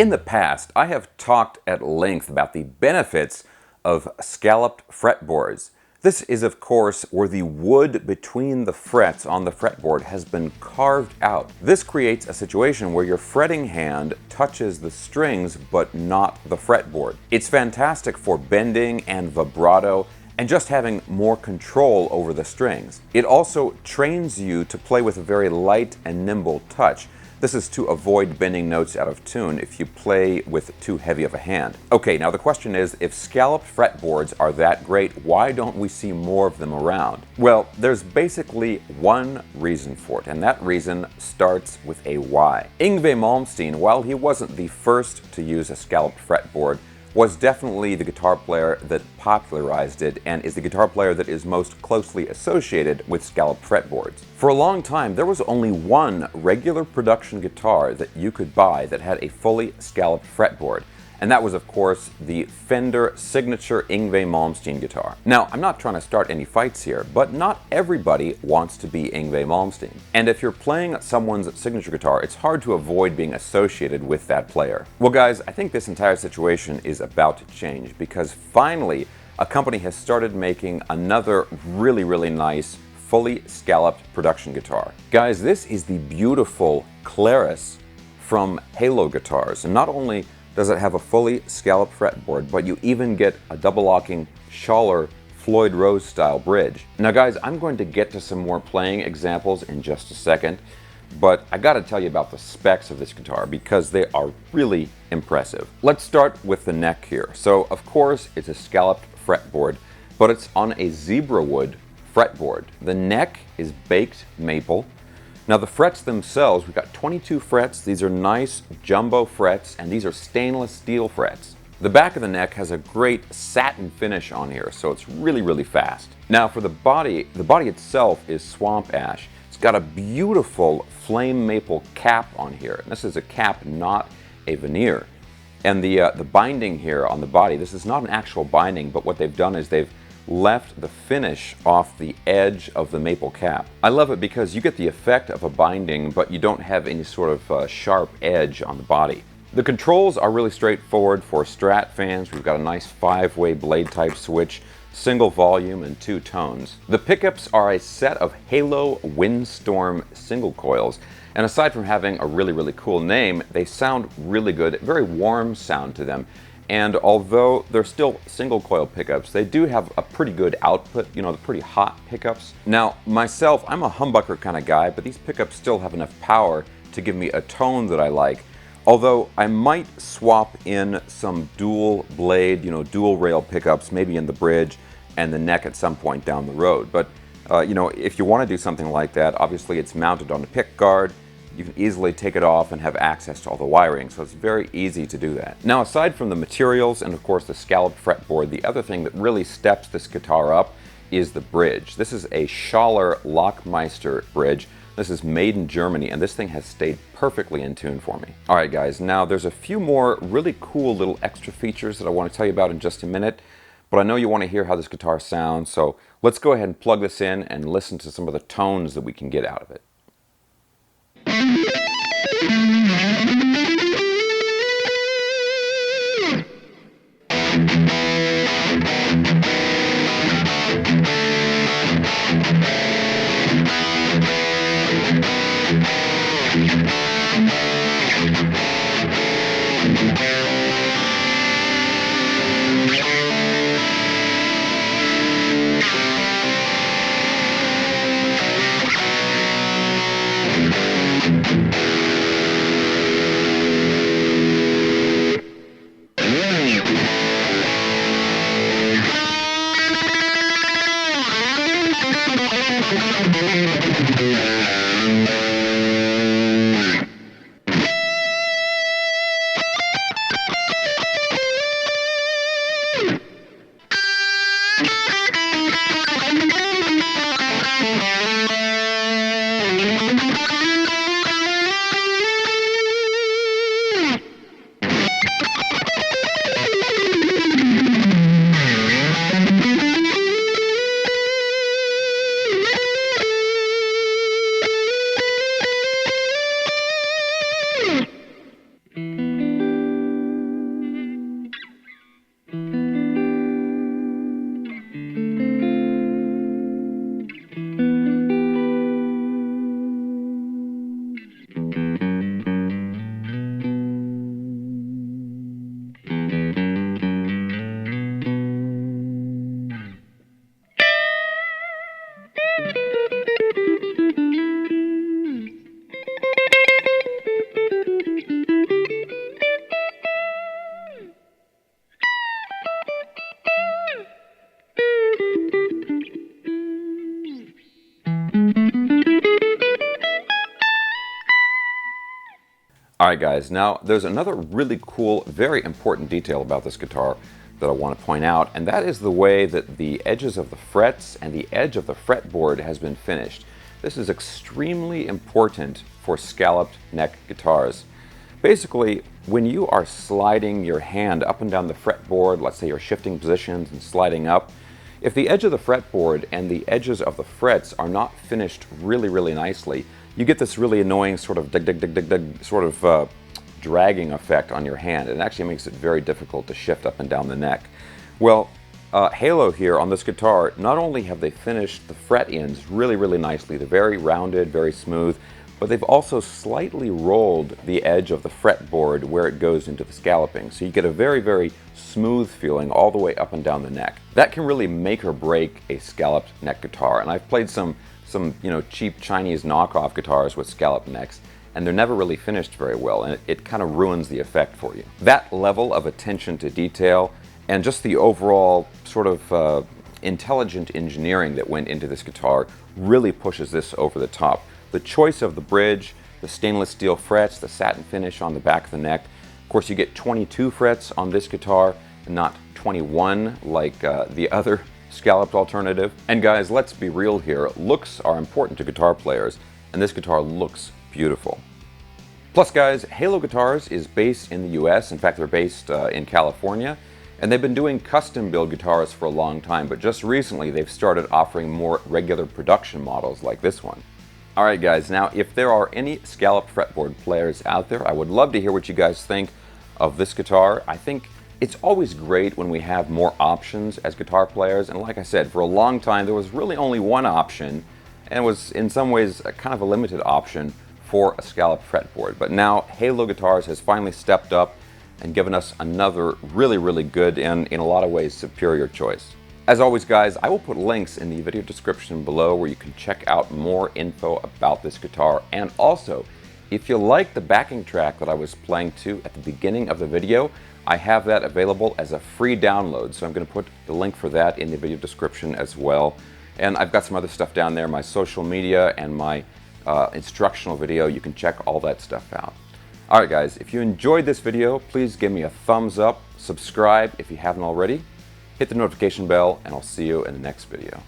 In the past, I have talked at length about the benefits of scalloped fretboards. This is, of course, where the wood between the frets on the fretboard has been carved out. This creates a situation where your fretting hand touches the strings but not the fretboard. It's fantastic for bending and vibrato and just having more control over the strings. It also trains you to play with a very light and nimble touch. This is to avoid bending notes out of tune if you play with too heavy of a hand. Okay, now the question is, if scalloped fretboards are that great, why don't we see more of them around? Well, there's basically one reason for it, and that reason starts with a Y. Yngwie Malmsteen, while he wasn't the first to use a scalloped fretboard, was definitely the guitar player that popularized it and is the guitar player that is most closely associated with scalloped fretboards. For a long time, there was only one regular production guitar that you could buy that had a fully scalloped fretboard, and that was, of course, the Fender signature Yngwie Malmsteen guitar. Now, I'm not trying to start any fights here, but not everybody wants to be Yngwie Malmsteen. And if you're playing someone's signature guitar, it's hard to avoid being associated with that player. Well, guys, I think this entire situation is about to change because finally, a company has started making another really nice, fully scalloped production guitar. Guys, this is the beautiful Clarus from Halo Guitars, and not only does it have a fully scalloped fretboard, but you even get a double locking Schaller Floyd Rose style bridge. Now guys, I'm going to get to some more playing examples in just a second, but I gotta tell you about the specs of this guitar because they are really impressive. Let's start with the neck here. So of course it's a scalloped fretboard, but it's on a zebra wood fretboard. The neck is baked maple. Now the frets themselves, we've got 22 frets. These are nice jumbo frets, and these are stainless steel frets. The back of the neck has a great satin finish on here, so it's really fast. Now for the body itself is swamp ash. It's got a beautiful flame maple cap on here. And this is a cap, not a veneer. And the binding here on the body, this is not an actual binding, but what they've done is they've left the finish off the edge of the maple cap. I love it because you get the effect of a binding, but you don't have any sort of sharp edge on the body. The controls are really straightforward for Strat fans. We've got a nice 5-way blade type switch, single volume, and 2 tones. The pickups are a set of Halo Windstorm single coils, and aside from having a really cool name, they sound really good, very warm sound to them. And although they're still single coil pickups, they do have a pretty good output, you know, the pretty hot pickups. Now, myself, I'm a humbucker kind of guy, but these pickups still have enough power to give me a tone that I like. Although I might swap in some dual blade, you know, dual rail pickups, maybe in the bridge and the neck at some point down the road. But, you know, if you want to do something like that, obviously it's mounted on a pick guard. You can easily take it off and have access to all the wiring, so it's very easy to do that. Now, aside from the materials and of course the scalloped fretboard, the other thing that really steps this guitar up is the bridge. This is a Schaller Lockmeister bridge. This is made in Germany, and this thing has stayed perfectly in tune for me. All right, guys, now there's a few more really cool little extra features that I want to tell you about in just a minute, but I know you want to hear how this guitar sounds, so let's go ahead and plug this in and listen to some of the tones that we can get out of it. Alright guys, now there's another really cool, very important detail about this guitar that I want to point out, and that is the way that the edges of the frets and the edge of the fretboard has been finished. This is extremely important for scalloped neck guitars. Basically, when you are sliding your hand up and down the fretboard, let's say you're shifting positions and sliding up, if the edge of the fretboard and the edges of the frets are not finished really nicely, you get this really annoying sort of dragging effect on your hand. It actually makes it very difficult to shift up and down the neck. Well, Halo here on this guitar, not only have they finished the fret ends really nicely, they're very rounded, very smooth, but they've also slightly rolled the edge of the fretboard where it goes into the scalloping. So you get a very smooth feeling all the way up and down the neck. That can really make or break a scalloped neck guitar. And I've played some cheap Chinese knockoff guitars with scalloped necks, and they're never really finished very well, and it kind of ruins the effect for you. That level of attention to detail and just the overall sort of intelligent engineering that went into this guitar really pushes this over the top. The choice of the bridge, the stainless steel frets, the satin finish on the back of the neck. Of course, you get 22 frets on this guitar, and not 21 like the other scalloped alternative. And guys, let's be real here. Looks are important to guitar players, and this guitar looks beautiful. Plus guys, Halo Guitars is based in the US. In fact, they're based in California, and they've been doing custom build guitars for a long time, but just recently they've started offering more regular production models like this one. Alright guys, now if there are any scalloped fretboard players out there, I would love to hear what you guys think of this guitar. I think it's always great when we have more options as guitar players, and like I said, for a long time there was really only one option, and it was in some ways a kind of a limited option for a scalloped fretboard. But now Halo Guitars has finally stepped up and given us another really good and in a lot of ways superior choice. As always guys, I will put links in the video description below where you can check out more info about this guitar. And also, if you like the backing track that I was playing to at the beginning of the video, I have that available as a free download. So I'm going to put the link for that in the video description as well. And I've got some other stuff down there, my social media and my instructional video. You can check all that stuff out. Alright guys, if you enjoyed this video, please give me a thumbs up, subscribe if you haven't already, hit the notification bell, and I'll see you in the next video.